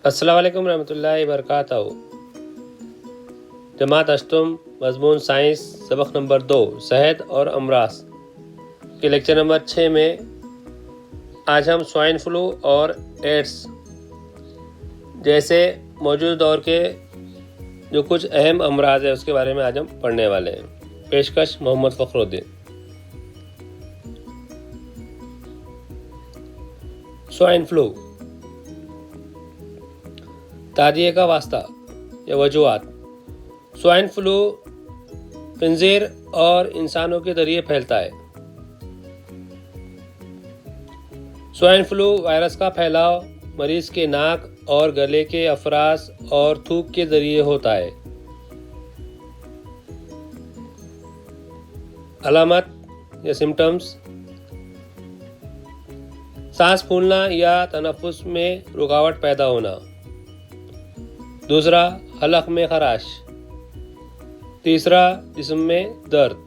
السلام علیکم ورحمۃ اللہ وبرکاتہ۔ جماعت اشتم، مضمون سائنس، سبق نمبر 2، صحت اور امراض کے لیکچر نمبر 6 میں آج ہم سوائن فلو اور ایڈس جیسے موجود دور کے جو کچھ اہم امراض ہیں اس کے بارے میں آج ہم پڑھنے والے ہیں۔ پیشکش محمد فخر الدین۔ سوائن فلو، تعدیے کا واسطہ یا وجوہات۔ سوائن فلو خنزیر اور انسانوں کے ذریعے پھیلتا ہے۔ سوائن فلو وائرس کا پھیلاؤ مریض کے ناک اور گلے کے افراز اور تھوک کے ذریعے ہوتا ہے۔ علامات یا سمٹمز: سانس پھولنا یا تنفس میں رکاوٹ پیدا ہونا۔ دوسرا، حلق میں خراش۔ تیسرا، جسم میں درد۔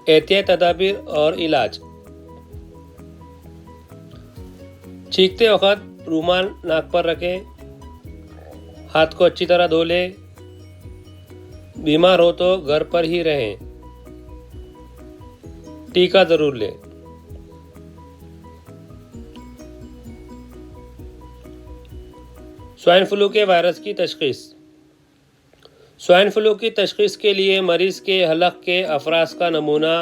احتیاطی تدابیر اور علاج: چھینکتے وقت رومال ناک پر رکھیں، ہاتھ کو اچھی طرح دھو لیں، بیمار ہو تو گھر پر ہی رہیں، ٹیکہ ضرور لیں۔ سوائن فلو کے وائرس کی تشخیص۔ سوائن فلو کی تشخیص کے لیے مریض کے حلق کے افراز کا نمونہ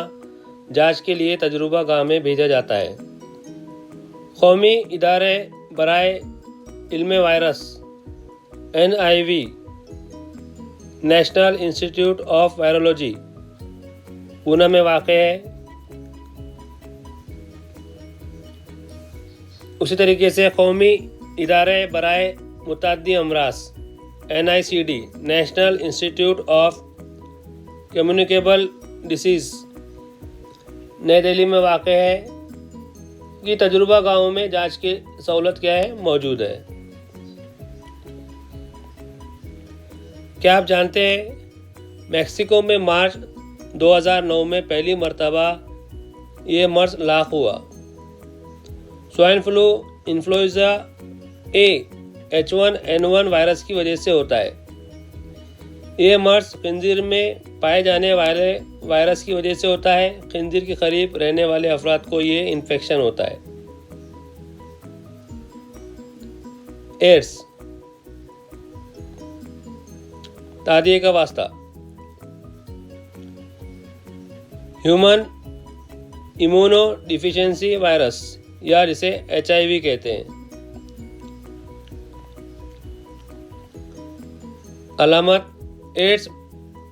جانچ کے لیے تجربہ گاہ میں بھیجا جاتا ہے۔ قومی ادارے برائے علم وائرس NIV National Institute of Virology Poona میں واقع ہے۔ اسی طریقے سے قومی ادارے برائے متعدی امراض NICD National Institute of Communicable Diseases نئی دہلی میں واقع ہے کہ تجربہ گاہوں میں جانچ کی سہولت کیا ہے موجود ہے۔ کیا آپ جانتے ہیں میکسیکو میں مارچ 2009 میں پہلی مرتبہ یہ مرض لاحق ہوا۔ Swine flu influenza A H1N1 virus کی وجہ سے ہوتا ہے۔ یہ مرض خنزیر میں پائے جانے والے وائرس کی وجہ سے ہوتا ہے۔ خنزیر کے قریب رہنے والے افراد کو یہ انفیکشن ہوتا ہے۔ ایڈس، تعدیے کا واسطہ، ہیومن ایمونو ڈیفیشنسی وائرس یا جسے HIV کہتے ہیں۔ علامات: ایڈس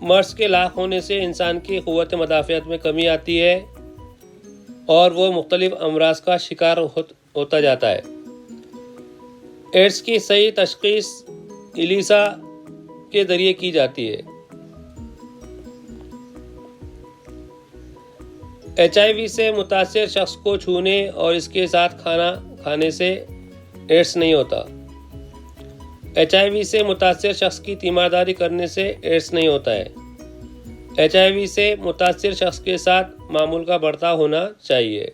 مرض کے لاحق ہونے سے انسان کی قوت مدافعت میں کمی آتی ہے اور وہ مختلف امراض کا شکار ہوتا جاتا ہے۔ ایڈس کی صحیح تشخیص ایلیسا کے ذریعے کی جاتی ہے۔ HIV سے متاثر شخص کو چھونے اور اس کے ساتھ کھانا کھانے سے ایڈس نہیں ہوتا۔ HIV سے متاثر شخص کی تیمارداری کرنے سے ایڈس نہیں ہوتا ہے۔ HIV سے متاثر شخص کے ساتھ معمول کا برتاؤ ہونا چاہیے۔